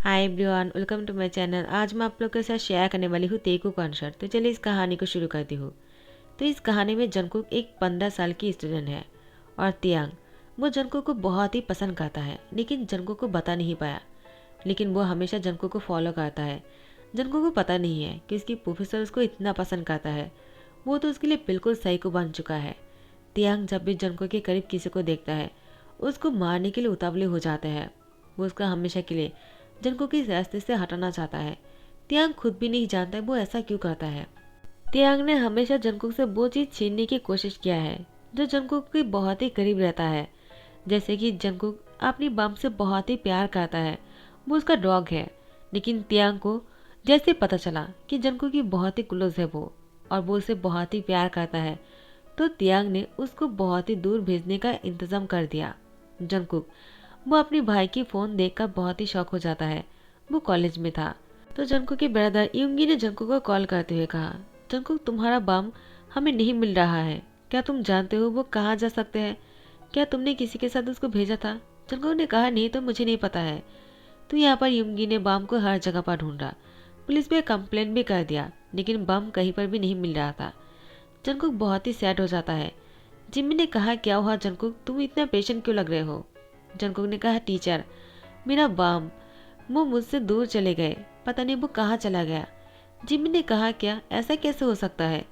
Hi everyone, welcome to my channel. आज मैं आप लोग के साथ शेयर करने वाली हूँ तेकू कॉन्सर्ट। तो चलिए इस कहानी को शुरू करती हूँ। तो इस कहानी में जंगकुक एक 15 साल की स्टूडेंट है और तियांग वो जंगकुक को बहुत ही पसंद करता है, लेकिन जंगकुक को बता नहीं पाया। लेकिन वो हमेशा जंगकुक को फॉलो करता है। जंगकुक को पता नहीं है कि उसकी प्रोफेसर उसको इतना पसंद करता है। वो तो उसके लिए बिल्कुल सही को बन चुका है। तियांग जब भी जंगकुक के करीब किसी को देखता है उसको मारने के लिए उतावले हो जाते हैं। वो उसका हमेशा के लिए जंगकुक की रास्ते से हटाना चाहता है। तियांग खुद भी नहीं जानता वो ऐसा क्यों करता है। तियांग ने हमेशा जंगकुक से वो चीज छीनने की कोशिश किया है जो जंगकुक के बहुत ही करीब रहता है। जैसे कि जंगकुक अपनी बम से बहुत ही प्यार करता है, वो उसका डॉग है। लेकिन तियांग को जैसे पता चला कि जंगकुक की बहुत ही क्लोज है वो और वो उसे बहुत ही प्यार करता है, तो तियांग ने उसको बहुत ही दूर भेजने का इंतजाम कर दिया। जंगकुक वो अपने भाई की फोन देखकर बहुत ही शौक हो जाता है। वो कॉलेज में था तो जंगकुक के ब्रदर युंगी ने जंगकुक को कॉल करते हुए कहा, जंगकुक तुम्हारा बम हमें नहीं मिल रहा है, क्या तुम जानते हो वो कहाँ जा सकते हैं? क्या तुमने किसी के साथ उसको भेजा था? जंगकुक ने कहा, नहीं तो मुझे नहीं पता है। तो यहाँ पर युंगी ने बम को हर जगह पर ढूंढा, पुलिस पे कंप्लेंट भी कर दिया, लेकिन बम कहीं पर भी नहीं मिल रहा था। जंगकुक बहुत ही सैड हो जाता है। जिम्मी ने कहा, क्या हुआ जंगकुक, तुम इतना पेशेंट क्यों लग रहे हो? जंगकुक ने कहा, टीचर मेरा बम वो मुझसे दूर चले गए, पता नहीं वो कहाँ चला गया। जिम्मी ने कहा, क्या ऐसा कैसे हो सकता है?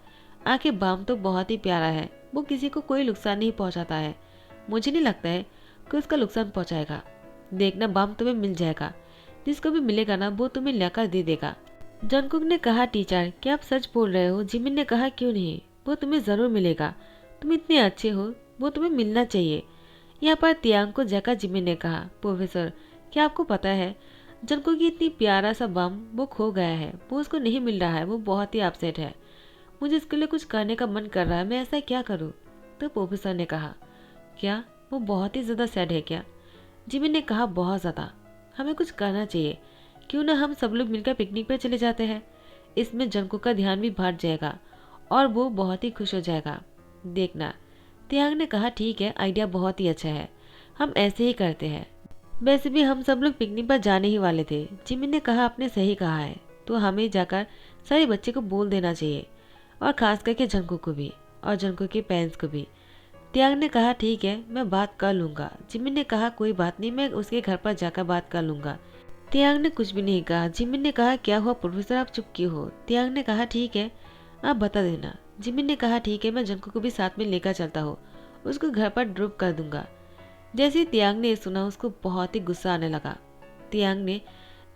आखिर बम तो बहुत ही प्यारा है, वो किसी को कोई नुकसान नहीं पहुंचाता है। मुझे नहीं लगता है कि उसका नुकसान पहुंचाएगा। देखना बम तुम्हें मिल जाएगा, जिसको भी मिलेगा ना वो तुम्हें लाकर दे देगा। जंगकुक ने कहा, टीचर क्या आप सच बोल रहे हो? जिमिन ने कहा, क्यों नहीं, वो तुम्हें जरूर मिलेगा, तुम इतने अच्छे हो, वो तुम्हें मिलना चाहिए। यहाँ पर तियांग को जगह जिमिन ने कहा, प्रोफेसर क्या आपको पता है जंगकुक की इतनी प्यारा सा बम वो खो गया है, वो उसको नहीं मिल रहा है, वो बहुत ही अपसेट है। मुझे इसके लिए कुछ करने का मन कर रहा है, मैं ऐसा क्या करूँ? तो प्रोफेसर ने कहा, क्या वो बहुत ही ज़्यादा सैड है क्या? जिमिन ने कहा, बहुत ज़्यादा, हमें कुछ करना चाहिए। क्यों ना हम सब लोग मिलकर पिकनिक पर चले जाते हैं, इसमें जंगकुक का ध्यान भी भाट जाएगा और वो बहुत ही खुश हो जाएगा। देखना, तियांग ने कहा, ठीक है, आइडिया बहुत ही अच्छा है, हम ऐसे ही करते हैं। वैसे भी हम सब लोग पिकनिक पर जाने ही वाले थे। जिमिन ने कहा, आपने सही कहा है, तो हमें जाकर सारे बच्चे को बोल देना चाहिए, और खास करके जंगकुक को भी और जंगकुक के पेरेंट्स को भी। तियांग ने कहा, ठीक है, मैं बात कर लूंगा। जिमिन ने कहा, कोई बात नहीं, मैं उसके घर पर जाकर बात कर लूंगा। तियांग ने कुछ भी नहीं कहा। जिमिन ने कहा, क्या हुआ प्रोफेसर, आप चुप क्यों हो? तियांग ने कहा, ठीक है, आप बता देना। जिमिन ने कहा, ठीक है, मैं जंगकुक को भी साथ में लेकर चलता हूँ, उसको घर पर ड्रॉप कर दूंगा। जैसे ही तियांग ने सुना उसको बहुत ही गुस्सा आने लगा। तियांग ने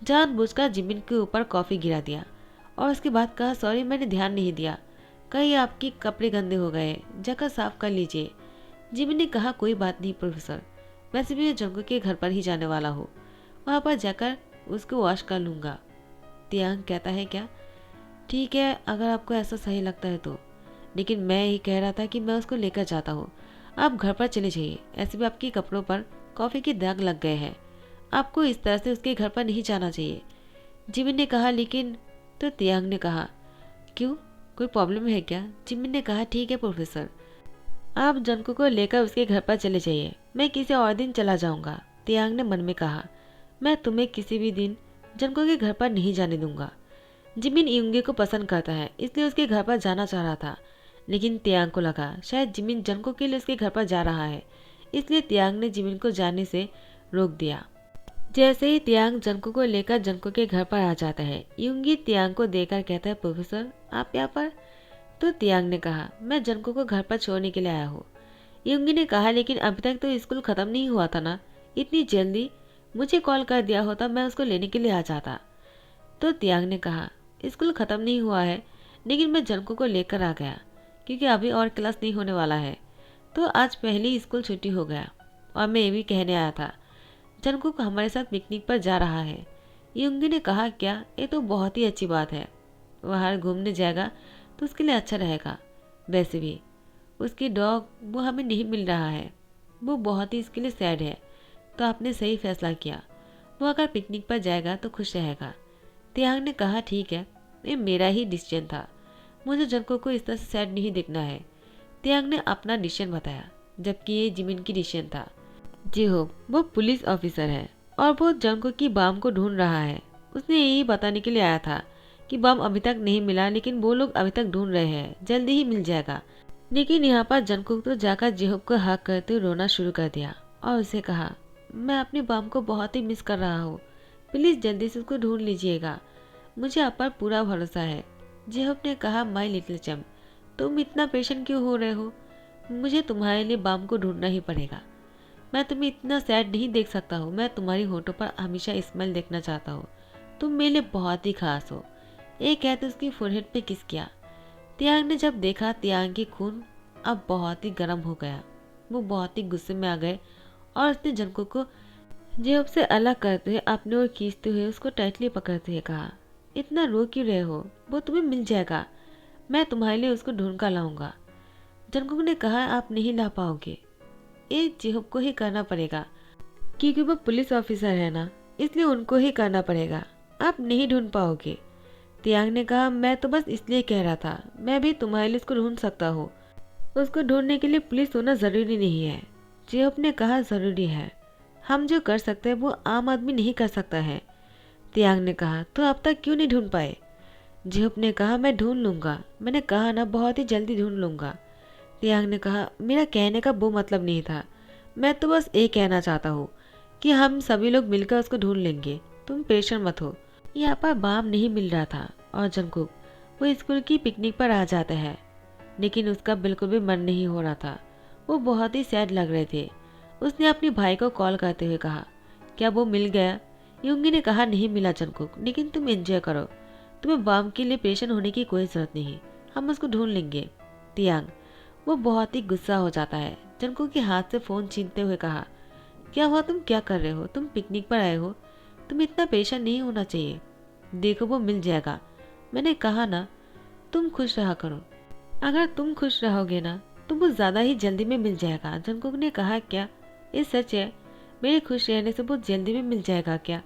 जानबूझकर जिमिन के ऊपर कॉफी गिरा दिया और उसके बाद कहा, सॉरी मैंने ध्यान नहीं दिया, कहीं आपके कपड़े गंदे हो गए, जगह साफ कर लीजिए। जिमिन ने कहा, कोई बात नहीं प्रोफेसर, वैसे भी मैं जंगकुक के घर पर ही जाने वाला हूँ, वहाँ पर जाकर उसको वॉश कर लूंगा। तियांग कहता है, क्या? ठीक है, अगर आपको ऐसा सही लगता है तो, लेकिन मैं ही कह रहा था कि मैं उसको लेकर जाता हूँ, आप घर पर चले जाइए। ऐसे भी आपके कपड़ों पर कॉफी के दाग लग गए हैं, आपको इस तरह से उसके घर पर नहीं जाना चाहिए। जिमिन ने कहा, लेकिन, तो तियांग ने कहा, क्यों, कोई प्रॉब्लम है क्या? जिमिन ने कहा, ठीक है प्रोफेसर, आप जंकू को लेकर उसके घर पर चले जाइए, मैं किसी और दिन चला जाऊंगा। तियांग ने मन में कहा, मैं तुम्हें किसी भी दिन जंकू के घर पर नहीं जाने दूंगा। जिमिन युंगे को पसंद करता है, इसलिए उसके घर पर जाना चाह रहा था, लेकिन तियांग को लगा शायद जिमिन जंको के लिए उसके घर पर जा रहा है, इसलिए तियांग ने जिमिन को जाने से रोक दिया। जैसे ही तियांग जंको को लेकर जंको के घर पर आ जाता है, युंगी तियांग को देखकर कहता है, प्रोफेसर आप यहाँ पर? तो तियांग ने कहा, मैं जंको को घर पर छोड़ने के लिए आया हूँ। युंगी ने कहा, लेकिन अभी तक तो स्कूल खत्म नहीं हुआ था ना, इतनी जल्दी? मुझे कॉल कर दिया होता, मैं उसको लेने के लिए आ जाता। तो तियांग ने कहा, स्कूल खत्म नहीं हुआ है, लेकिन मैं जंको को लेकर आ गया क्योंकि अभी और क्लास नहीं होने वाला है, तो आज पहले ही स्कूल छुट्टी हो गया। और मैं ये भी कहने आया था, जंको को हमारे साथ पिकनिक पर जा रहा है। युंगी ने कहा, क्या, ये तो बहुत ही अच्छी बात है, बाहर घूमने जाएगा तो उसके लिए अच्छा रहेगा। वैसे भी उसकी डॉग वो हमें नहीं मिल रहा है, वो बहुत ही इसके लिए सैड है, तो आपने सही फैसला किया, वो अगर पिकनिक पर जाएगा तो खुश रहेगा। तियांग ने कहा, ठीक है, ये मेरा ही डिसीजन था, मुझे जंको को इस तरह से सैड नहीं दिखना है। तियांग ने अपना डिसीजन बताया, जबकि ये जिमिन की डिसीजन था। जी हो, वो पुलिस ऑफिसर है और वो जंकुक की बम को ढूंढ रहा है। उसने यही बताने के लिए आया था कि बम अभी तक नहीं मिला, लेकिन वो लोग अभी तक ढूंढ रहे हैं, जल्दी ही मिल जाएगा। लेकिन यहाँ पर जंकुक तो जाकर जेहोब को हक करते हुए रोना शुरू कर दिया और उसे कहा, मैं अपने बम को बहुत ही मिस कर रहा हूँ, प्लीज़ जल्दी से उसको ढूंढ लीजिएगा, मुझे आप पर पूरा भरोसा है। जेहोब ने कहा, माई लिटिल चैम्प, तुम इतना पेशेंट क्यों हो रहे हो? मुझे तुम्हारे लिए बम को ढूंढना ही पड़ेगा। मैं तुम्हें इतना सैड नहीं देख सकता हूँ, मैं तुम्हारी होठों पर हमेशा स्माइल देखना चाहता हूँ, तुम मेरे लिए बहुत ही खास हो। एक कहते उसकी फोरहेड पे किस किया। तियांग ने जब देखा तियांग की खून अब बहुत ही गर्म हो गया, वो बहुत ही गुस्से में आ गए और उसने जंकुक को जेब से अलग करते हुए अपने ओर खींचते हुए उसको टाइटली पकड़ते हुए कहा, इतना रो क्यों रहे हो, वो तुम्हें मिल जाएगा, मैं तुम्हारे लिए उसको ढूंढ कर लाऊंगा। जंकुक ने कहा, आप नहीं ला पाओगे, ये जेहोब को ही करना पड़ेगा, क्योंकि वो पुलिस ऑफिसर है ना, इसलिए उनको ही करना पड़ेगा, आप नहीं ढूंढ पाओगे। तियांग ने कहा, मैं तो बस इसलिए कह रहा था, मैं भी तुम्हारे लिए उसको ढूंढ सकता हूँ, उसको ढूंढने के लिए पुलिस होना जरूरी नहीं है। जेहोब ने कहा, जरूरी है, हम जो कर सकते हैं वो आम आदमी नहीं कर सकता है। तियांग ने कहा, तो अब तक क्यों नहीं ढूंढ पाए? जेहोब ने कहा, मैं ढूंढ लूंगा, मैंने कहा ना, बहुत ही जल्दी ढूंढ लूंगा। तियांग ने कहा, मेरा कहने का वो मतलब नहीं था, मैं तो बस ये कहना चाहता हूँ कि हम सभी लोग मिलकर उसको ढूंढ लेंगे, तुम परेशान मत हो। यहाँ पर बाम नहीं मिल रहा था और जंकुक वो स्कूल की पिकनिक पर आ जाता है, लेकिन उसका बिल्कुल भी मन नहीं हो रहा था, वो बहुत ही सैड लग रहे थे। उसने अपने भाई को कॉल करते हुए कहा, क्या वो मिल गया? यूंगी ने कहा, नहीं मिला जंकुक, लेकिन तुम एंजॉय करो, तुम्हें बाम के लिए परेशान होने की कोई जरूरत नहीं, हम उसको ढूंढ लेंगे। तियांग वो बहुत ही गुस्सा हो जाता है, जंकुक के हाथ से फ़ोन छीनते हुए कहा, क्या हुआ, तुम क्या कर रहे हो, तुम पिकनिक पर आए हो, तुम इतना परेशान नहीं होना चाहिए, देखो वो मिल जाएगा, मैंने कहा ना, तुम खुश रहा करो, अगर तुम खुश रहोगे ना तो वो ज़्यादा ही जल्दी में मिल जाएगा। जंकुक ने कहा, क्या ये सच है, मेरे खुश रहने से बहुत जल्दी में मिल जाएगा क्या?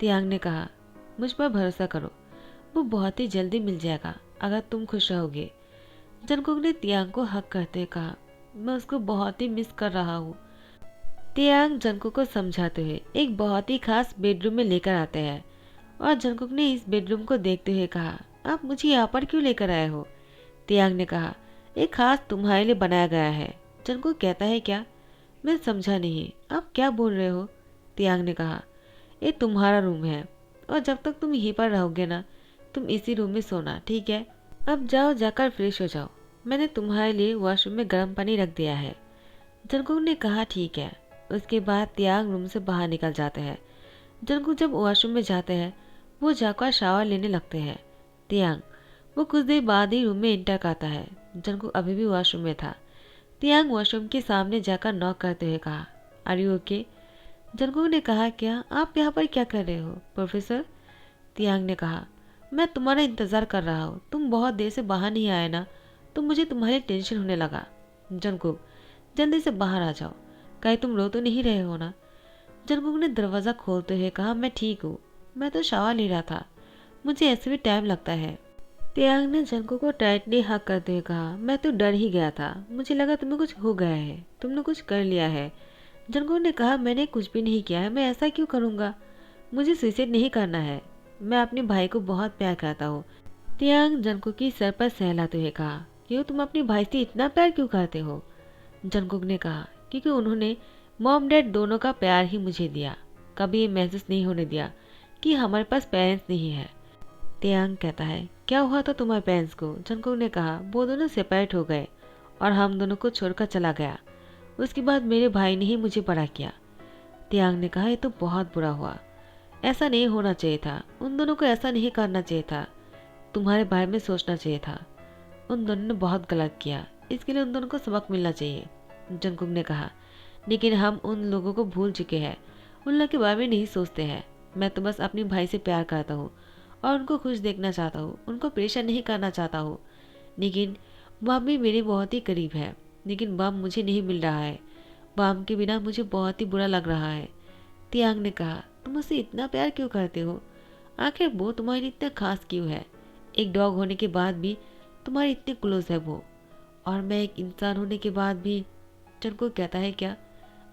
तियांग ने कहा, मुझ पर भरोसा करो, वो बहुत ही जल्दी मिल जाएगा अगर तुम खुश रहोगे। जंकुक ने तियांग को हक करते हुए कहा, मैं उसको बहुत ही मिस कर रहा हूँ। तियांग जंकुक को समझाते हुए एक बहुत ही खास बेडरूम में लेकर आते हैं और जंकुक ने इस बेडरूम को देखते हुए कहा, आप मुझे यहाँ पर क्यों लेकर आए हो? तियांग ने कहा, एक खास तुम्हारे लिए बनाया गया है। जंकुक कहता है, क्या? मैं समझा नहीं, आप क्या बोल रहे हो? तियांग ने कहा, ये तुम्हारा रूम है और जब तक तुम यहीं पर रहोगे ना, तुम इसी रूम में सोना, ठीक है? अब जाओ, जाकर फ्रेश हो जाओ, मैंने तुम्हारे लिए वॉशरूम में गर्म पानी रख दिया है। जंकुक ने कहा, ठीक है। उसके बाद तियांग रूम से बाहर निकल जाते हैं। जंकुक जब वॉशरूम में जाते हैं वो जाकर शावर लेने लगते हैं। तियांग वो कुछ देर बाद ही रूम में इंटर करता है। जंकुक अभी भी वॉशरूम में था। तियांग वॉशरूम के सामने जाकर नॉक करते हुए कहा, आर यू ओके? जंकुक ने कहा, क्या आप यहाँ पर क्या कर रहे हो प्रोफेसर? तियांग ने कहा, मैं तुम्हारा इंतज़ार कर रहा हूँ, तुम बहुत देर से बाहर नहीं आए ना, तो मुझे तुम्हारी टेंशन होने लगा। जंकुक जल्दी से बाहर आ जाओ, कहीं तुम रो तो नहीं रहे हो ना? जंकुक ने दरवाज़ा खोलते हुए कहा, मैं ठीक हूँ, मैं तो शावर ले रहा था, मुझे ऐसे भी टाइम लगता है। तियांग ने जंकुक को टाइटली हक करते हुए कहा, मैं तो डर ही गया था, मुझे लगा तुम्हें कुछ हो गया है, तुमने कुछ कर लिया है। जंकुक ने कहा, मैंने कुछ भी नहीं किया है, मैं ऐसा क्यों करूँगा, मुझे सुसाइड नहीं करना है, मैं अपने भाई को बहुत प्यार करता हूँ। तियांग जंकुक की सर पर सहलाते हुए कहा, क्यों तुम अपने भाई से इतना प्यार क्यों करते हो? जंकुक ने कहा, क्योंकि उन्होंने मॉम डैड दोनों का प्यार ही मुझे दिया, कभी ये महसूस नहीं होने दिया कि हमारे पास पेरेंट्स नहीं है। तियांग कहता है, क्या हुआ था तुम्हारे पेरेंट्स को? जंकुक ने कहा, वो दोनों सेपरेट हो गए और हम दोनों को छोड़कर चला गया, उसके बाद मेरे भाई ने ही मुझे बड़ा किया। तियांग ने कहा, ये तो बहुत बुरा हुआ, ऐसा नहीं होना चाहिए था, उन दोनों को ऐसा नहीं करना चाहिए था, तुम्हारे बारे में सोचना चाहिए था, उन दोनों ने बहुत गलत किया, इसके लिए उन दोनों को सबक मिलना चाहिए। जंकुक ने कहा, लेकिन हम उन लोगों को भूल चुके हैं, उन लोगों के बारे में नहीं सोचते हैं, मैं तो बस अपने भाई से प्यार करता हूँ और उनको खुश देखना चाहता हूँ, उनको परेशान नहीं करना चाहता हूँ। लेकिन बम भी मेरे बहुत ही करीब है, लेकिन बम मुझे नहीं मिल रहा है, बम के बिना मुझे बहुत ही बुरा लग रहा है। तियांग ने कहा, तुम मुझसे इतना प्यार क्यों करते हो? आखिर वो तुम्हारे लिए इतना खास क्यों है? एक डॉग होने के बाद भी तुम्हारे इतने क्लोज है वो, और मैं एक इंसान होने के बाद भी। जंकुक कहता है, क्या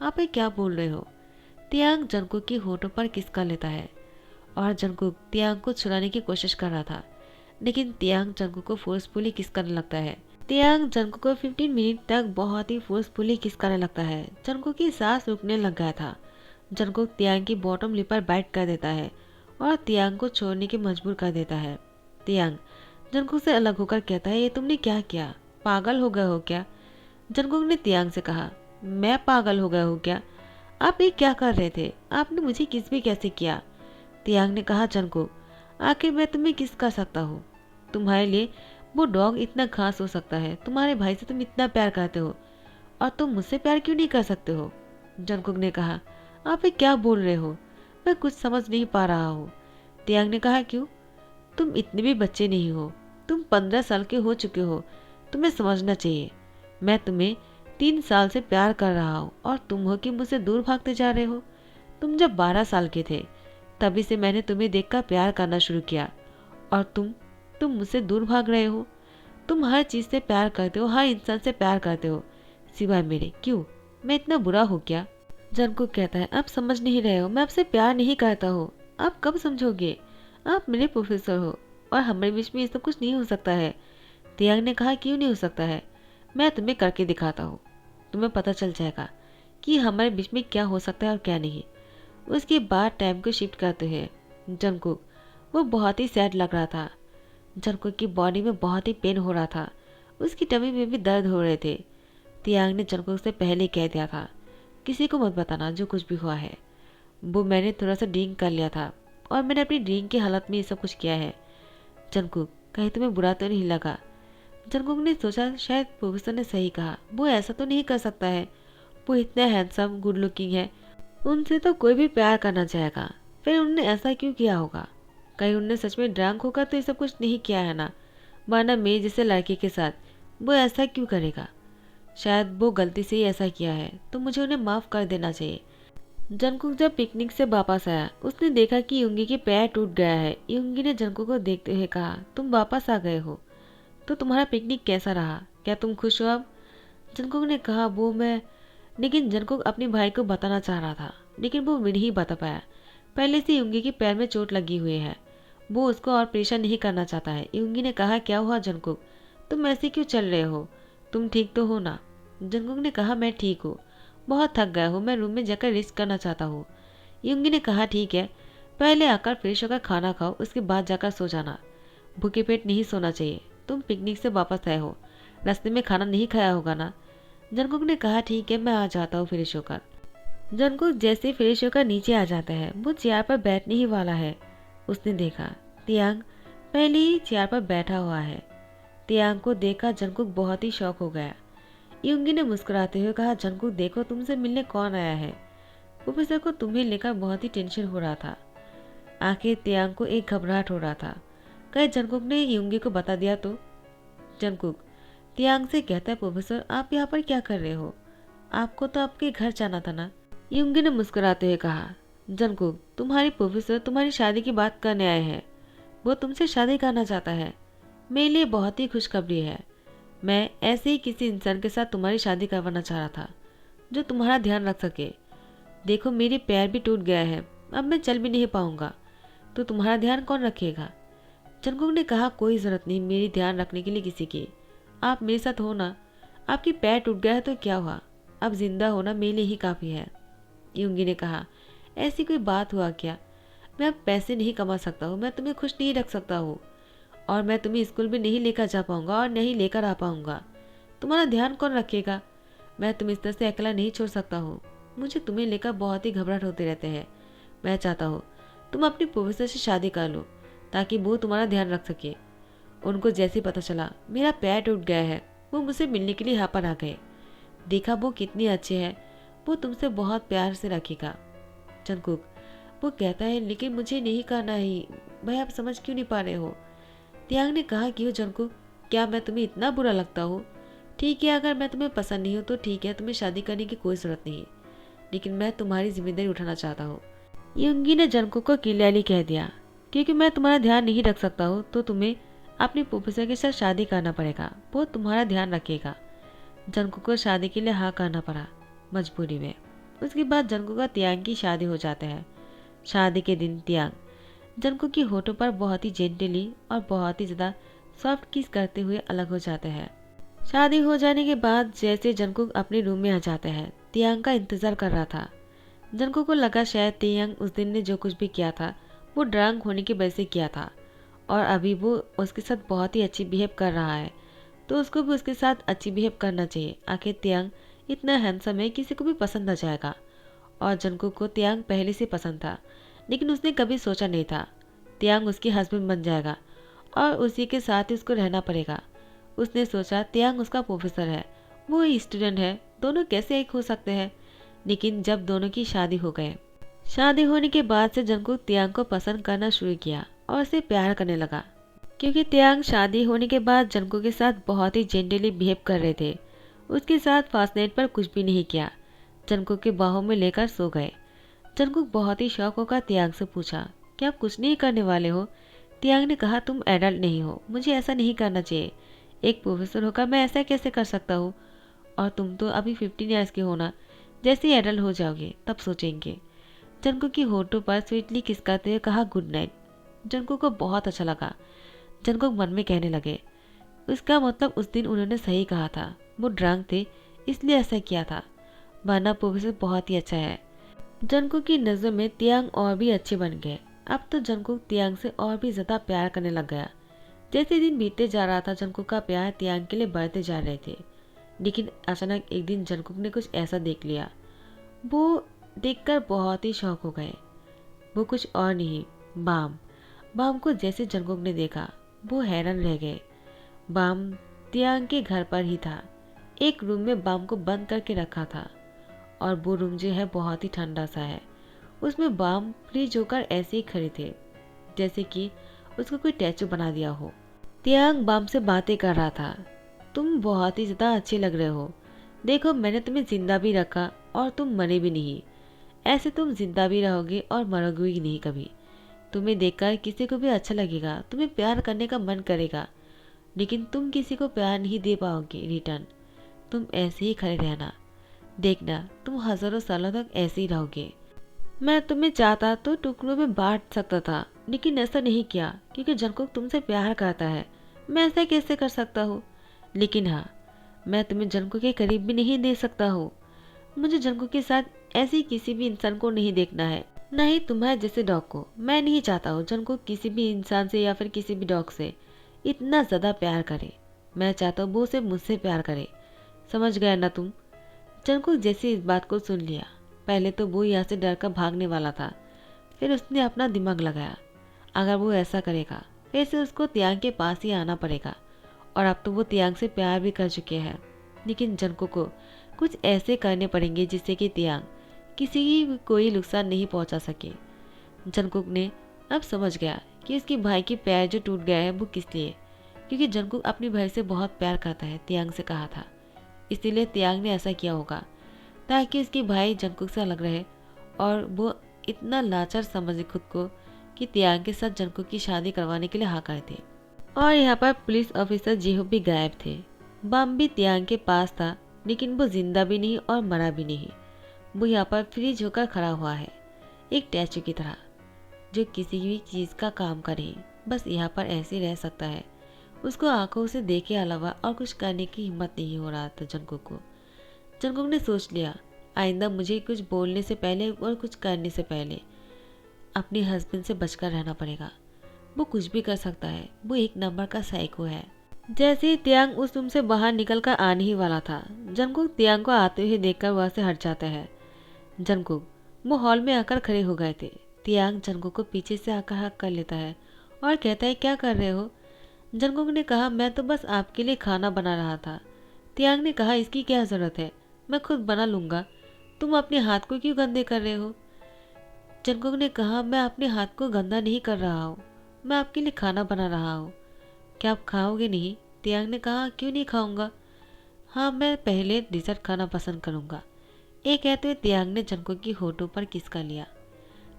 आप ये क्या बोल रहे हो? तियांग जंगकुक की होठों पर किस कर लेता है और जंगकुक तियांग को छुड़ाने की कोशिश कर रहा था, लेकिन तियांग जंगकुक को फोर्सफुली किस करने लगता है। तियांग जंगकुक को 15 मिनट तक बहुत ही फोर्सफुली किस करने लगता है। जंगकुक की सांस रुकने लग गया था। जंगकुक तियांग की बॉटम लिप पर बाइट कर देता है और तियांग को छोड़ने की मजबूर कर देता है। तियांग जंगकुक से अलग होकर कहता है, ये तुमने क्या किया? पागल हो गए हो क्या? जंगकुक ने तियांग से कहा, मैं पागल हो गया हूँ क्या? आप ये क्या कर रहे थे? आपने मुझे किस भी कैसे किया? तियांग ने कहा, जंगकुक आखिर मैं तुम्हें किस कर सकता हूँ? तुम्हारे लिए वो डॉग इतना खास हो सकता है, तुम्हारे भाई से तुम इतना प्यार करते हो और तुम मुझसे प्यार क्यों नहीं कर सकते हो? जंगकुक ने कहा, आप ये क्या बोल रहे हो? मैं कुछ समझ नहीं पा रहा हूँ। तियांग ने कहा, क्यों? तुम इतने भी बच्चे नहीं हो, तुम 15 साल के हो चुके हो, तुम्हें समझना चाहिए। मैं तुम्हें 3 साल से प्यार कर रहा हूँ और तुम हो कि मुझसे दूर भागते जा रहे हो। तुम जब 12 साल के थे तभी से मैंने तुम्हें देखकर प्यार करना शुरू किया और तुम मुझसे दूर भाग रहे हो। तुम हर चीज़ से प्यार करते हो, हर इंसान से प्यार करते हो सिवाय मेरे। क्यों? मैं इतना बुरा हो क्या? जंगकुक कहता है, आप समझ नहीं रहे हो, मैं आपसे प्यार नहीं करता हूँ। आप कब समझोगे? आप मेरे प्रोफेसर हो और हमारे बीच में ये सब कुछ नहीं हो सकता है। तियांग ने कहा, क्यों नहीं हो सकता है? मैं तुम्हें करके दिखाता हूँ, तुम्हें पता चल जाएगा कि हमारे बीच में क्या हो सकता है और क्या नहीं। उसके बाद टाइम को शिफ्ट करते हैं। जंगकुक वो बहुत ही सैड लग रहा था। जंगकुक की बॉडी में बहुत ही पेन हो रहा था, उसकी टमी में भी दर्द हो रहे थे। तियांग ने जंगकुक से पहले ही कह दिया था, किसी को मत बताना जो कुछ भी हुआ है। वो मैंने थोड़ा सा ड्रिंक कर लिया था और मैंने अपनी ड्रिंक की हालत में ये सब कुछ किया है। जंगकुक कहीं तुम्हें बुरा तो नहीं लगा? जंगकुक ने सोचा शायद प्रोफेसर ने सही कहा, वो ऐसा तो नहीं कर सकता है, वो इतना हैंडसम गुड लुकिंग है, उनसे तो कोई भी प्यार करना चाहेगा। फिर उनने ऐसा क्यों किया होगा? कहीं उनने सच में ड्रंक होकर तो ये सब कुछ नहीं किया है ना, वरना मेरे जैसे लड़के के साथ वो ऐसा क्यों करेगा? शायद वो गलती से ही ऐसा किया है, तो मुझे उन्हें माफ़ कर देना चाहिए। जंगकुक जब पिकनिक से वापस आया, उसने देखा कि युंगी के पैर टूट गया है। युंगी ने जंगकुक को देखते हुए कहा, तुम वापस आ गए हो, तो तुम्हारा पिकनिक कैसा रहा? क्या तुम खुश हो अब? जंगकुक ने कहा, वो मैं लेकिन जंगकुक अपने भाई को बताना चाह रहा था, लेकिन वो नहीं बता पाया। पहले से युंगी के पैर में चोट लगी हुई है, वो उसको और परेशान नहीं करना चाहता है। युंगी ने कहा, क्या हुआ जंगकुक, तुम ऐसे क्यों चल रहे हो? तुम ठीक तो हो ना? जंगकुक ने कहा, मैं ठीक हूँ, बहुत थक गया हूँ, मैं रूम में जाकर रेस्ट करना चाहता हूँ। युंगी ने कहा, ठीक है, पहले आकर फ्रेश होकर खाना खाओ, उसके बाद जाकर सो जाना। भूखे पेट नहीं सोना चाहिए, तुम पिकनिक से वापस आए हो, रास्ते में खाना नहीं खाया होगा ना? जंगकुक ने कहा, ठीक है, मैं आ जाता हूँ फ्रेश होकर। जंगकुक जैसे फ्रेश होकर नीचे आ जाता है, वो चेयर पर बैठने ही वाला है। उसने देखा तियांग पहले ही चेयर पर बैठा हुआ है। तियांग को देखकर जंगकुक बहुत ही शॉक हो गया। युंगी ने मुस्कुराते हुए कहा, जंगकुक देखो, तुमसे मिलने कौन आया है? प्रोफेसर को तुम्हें लेकर बहुत ही टेंशन हो रहा था। आखिर तियांग को एक घबराहट हो रहा था, कहीं जंगकुक ने युंगी को बता दिया तो? जंगकुक तियांग से कहता है, प्रोफेसर आप यहाँ पर क्या कर रहे हो? आपको तो आपके घर जाना था ना? युंगी ने मुस्कुराते हुए कहा, जंगकुक तुम्हारी प्रोफेसर तुम्हारी शादी की बात करने आए हैं, वो तुमसे शादी करना चाहता है। मेरे लिए बहुत ही खुशखबरी है, मैं ऐसे ही किसी इंसान के साथ तुम्हारी शादी करवाना चाह रहा था जो तुम्हारा ध्यान रख सके। देखो मेरे पैर भी टूट गया है, अब मैं चल भी नहीं पाऊंगा, तो तुम्हारा ध्यान कौन रखेगा? जंगकुक ने कहा, कोई ज़रूरत नहीं मेरी ध्यान रखने के लिए किसी की, आप मेरे साथ हो ना। आपकी पैर टूट गया है तो क्या हुआ, अब जिंदा होना मेरे लिए ही काफ़ी है। युंगी ने कहा, ऐसी कोई बात हुआ क्या? मैं अब पैसे नहीं कमा सकता हूँ, मैं तुम्हें खुश नहीं रख सकता हूँ, और मैं तुम्हें स्कूल भी नहीं लेकर जा पाऊंगा और नहीं लेकर आ पाऊंगा। तुम्हारा ध्यान कौन रखेगा? मैं तुम्हें इस तरह से अकेला नहीं छोड़ सकता हूँ, मुझे तुम्हें लेकर बहुत ही घबराहट होते रहते हैं। मैं चाहता हूँ तुम अपनी प्रोफेसर से शादी कर लो ताकि वो तुम्हारा ध्यान रख सके। उनको जैसे पता चला मेरा पैर टूट गया है, वो मुझसे मिलने के लिए यहाँ पर आ गए। देखा वो कितनी अच्छे हैं, वो तुमसे बहुत प्यार से रखेगा। जंगकुक वो कहता है, लेकिन मुझे नहीं करना ही, भाई आप समझ क्यों नहीं पा रहे हो? तियांग ने कहा, क्यों जंगकुक, क्या मैं तुम्हें इतना बुरा लगता हूँ? ठीक है, अगर मैं तुम्हें पसंद नहीं हूँ तो ठीक है, तुम्हें शादी करने की कोई ज़रूरत नहीं, लेकिन मैं तुम्हारी जिम्मेदारी उठाना चाहता हूँ। युंगी ने जंगकुक को क्लियरली कह दिया, क्योंकि मैं तुम्हारा ध्यान नहीं रख सकता हूँ तो तुम्हें अपने प्रोफेसर के साथ शादी करना पड़ेगा, वो तुम्हारा ध्यान रखेगा। जंगकुक को शादी के लिए हाँ करना पड़ा, मजबूरी में। उसके बाद जंगकुक और तियांग की शादी हो जाता है। शादी के दिन तियांग जंगकुक की होठों पर बहुत ही जेंटली और बहुत ही ज़्यादा सॉफ्ट किस करते हुए अलग हो जाते हैं। शादी हो जाने के बाद जैसे जंगकुक अपने रूम में आ जाता है, तियांग का इंतज़ार कर रहा था। जंगकुक को लगा शायद तियांग उस दिन ने जो कुछ भी किया था वो ड्रंक होने की वजह से किया था और अभी वो उसके साथ बहुत ही अच्छी बिहेव कर रहा है, तो उसको भी उसके साथ अच्छी बिहेव करना चाहिए। आखिर तियांग इतना हैंडसम है, किसी को भी पसंद आ जाएगा। और जंगकुक को तियांग पहले से पसंद था, लेकिन उसने कभी सोचा नहीं था तियांग उसकी हस्बैंड बन जाएगा और उसी के साथ ही उसको रहना पड़ेगा। उसने सोचा तियांग उसका प्रोफेसर है, वो स्टूडेंट है, दोनों कैसे एक हो सकते हैं। लेकिन जब दोनों की शादी हो गए, शादी होने के बाद से जंगकुक तियांग को पसंद करना शुरू किया और उसे प्यार करने लगा, क्योंकि तियांग शादी होने के बाद जंगकुक के साथ बहुत ही जेंटली बिहेव कर रहे थे। उसके साथ फास्टनेट पर कुछ भी नहीं किया, जंगकुक के बाहों में लेकर सो गए। जंगकुक बहुत ही शौक होकर तियांग से पूछा, क्या आप कुछ नहीं करने वाले हो? तियांग ने कहा, तुम एडल्ट नहीं हो, मुझे ऐसा नहीं करना चाहिए। एक प्रोफेसर होकर मैं ऐसा कैसे कर सकता हूँ? और तुम तो अभी 15 ईयर्स के हो ना, जैसे ही एडल्ट हो जाओगे तब सोचेंगे। जंगकुक की होठों पर स्वीटली किसकाते हुए कहा, गुड नाइट। जंगकुक को बहुत अच्छा लगा। जंगकुक मन में कहने लगे, उसका मतलब उस दिन उन्होंने सही कहा था, वो ड्रंक थे इसलिए ऐसा किया था, वरना प्रोफेसर बहुत ही अच्छा है। जंगकुक की नज़र में तियांग और भी अच्छे बन गए। अब तो जंगकुक तियांग से और भी ज़्यादा प्यार करने लग गया। जैसे दिन बीतते जा रहा था, जंगकुक का प्यार तियांग के लिए बढ़ते जा रहे थे। लेकिन अचानक एक दिन जंगकुक ने कुछ ऐसा देख लिया, वो देखकर बहुत ही शौक हो गए। वो कुछ और नहीं, बाम। बाम को जैसे जंगकुक ने देखा, वो हैरान रह गए। बाम तियांग के घर पर ही था। एक रूम में बाम को बंद करके रखा था और वो रूम जो है बहुत ही ठंडा सा है। उसमें बाम फ्रीज होकर ऐसे ही खड़े थे, जैसे कि उसको कोई टैचू बना दिया हो। तियांग बाम से बातें कर रहा था, तुम बहुत ही ज़्यादा अच्छे लग रहे हो, देखो मैंने तुम्हें जिंदा भी रखा और तुम मरे भी नहीं। ऐसे तुम जिंदा भी रहोगे और मरोगे भी नहीं कभी। तुम्हें देखकर किसी को भी अच्छा लगेगा, तुम्हें प्यार करने का मन करेगा, लेकिन तुम किसी को प्यार नहीं दे पाओगे रिटर्न। तुम ऐसे ही खड़े रहना, देखना तुम हजारों सालों तक ऐसे ही रहोगे। मैं तुम्हें चाहता तो टुकड़ों में बांट सकता था, लेकिन ऐसा नहीं किया क्योंकि जंगकुक तुमसे प्यार करता है। मैं ऐसा कैसे कर सकता हूँ? लेकिन हाँ, मैं तुम्हें जंगकुक के करीब भी नहीं दे सकता हूँ। मुझे जंगकुक के साथ ऐसी किसी भी इंसान को नहीं देखना है, न ही तुम्हारे जैसे डॉग को। मैं नहीं चाहता हूँ जंगकुक किसी भी इंसान से या फिर किसी भी डॉग से इतना ज़्यादा प्यार करे। मैं चाहता हूँ वो सिर्फ मुझसे प्यार करे, समझ गया ना तुम? जंगकुक जैसे इस बात को सुन लिया, पहले तो वो यहाँ से डर कर भागने वाला था, फिर उसने अपना दिमाग लगाया, अगर वो ऐसा करेगा फिर से उसको तियांग के पास ही आना पड़ेगा। और अब तो वो तियांग से प्यार भी कर चुके हैं, लेकिन जंगकुक को कुछ ऐसे करने पड़ेंगे जिससे कि तियांग किसी की कोई नुकसान नहीं पहुंचा सके। जंगकुक ने अब समझ गया कि उसके भाई के पैर जो टूट गया है वो किस लिए, क्योंकि जंगकुक अपने भाई से बहुत प्यार करता है, तियांग से कहा था, इसीलिए तियांग ने ऐसा किया होगा ताकि उसके भाई जंगकुक से अलग रहे और वो इतना लाचार समझे खुद को कि तियांग के साथ जंगकुक की शादी करवाने के लिए हाँ करे थे। और यहाँ पर पुलिस ऑफिसर जेहो भी गायब थे। बम भी तियांग के पास था, लेकिन वो जिंदा भी नहीं और मरा भी नहीं। वो यहाँ पर फ्रीज होकर खड़ा हुआ है, एक टैचू की तरह, जो किसी भी चीज़ का काम करे, बस यहाँ पर ऐसे रह सकता है। उसको आंखों से देखे अलावा और कुछ करने की हिम्मत नहीं हो रहा था जंगकुक को। जंगकुक ने सोच लिया, आइंदा मुझे कुछ बोलने से पहले और कुछ करने से पहले अपने हस्बैंड से बचकर रहना पड़ेगा। वो कुछ भी कर सकता है, वो एक नंबर का साइको है। जैसे ही तियांग उस रूम से बाहर निकल कर आने ही वाला था, जंगकुक तियांग को आते हुए देखकर वहाँ से हट जाता है। जंगकुक वो हॉल में आकर खड़े हो गए थे। तियांग जंगकुक को पीछे से आकर हक कर लेता है और कहता है, क्या कर रहे हो? जंगकुक ने कहा, मैं तो बस आपके लिए खाना बना रहा था। तियांग ने कहा, इसकी क्या ज़रूरत है, मैं खुद बना लूँगा, तुम अपने हाथ को क्यों गंदे कर रहे हो? जंगकुक ने कहा, मैं अपने हाथ को गंदा नहीं कर रहा हूँ, मैं आपके लिए खाना बना रहा हूँ, क्या आप खाओगे नहीं? तियांग ने कहा, क्यों नहीं खाऊंगा, हाँ मैं पहले डिजर्ट खाना पसंद करूँगा। ये कहते हुए तियांग ने जंगकुक की होठों पर किस कर लिया।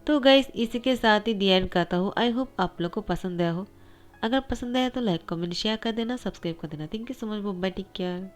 तो गाइस, इसी के साथ ही दी एंड करता हूँ। आई होप आप लोग को पसंद आया हो। अगर पसंद आया तो लाइक कमेंट शेयर कर देना, सब्सक्राइब कर देना। Thank you so much, bye, take care.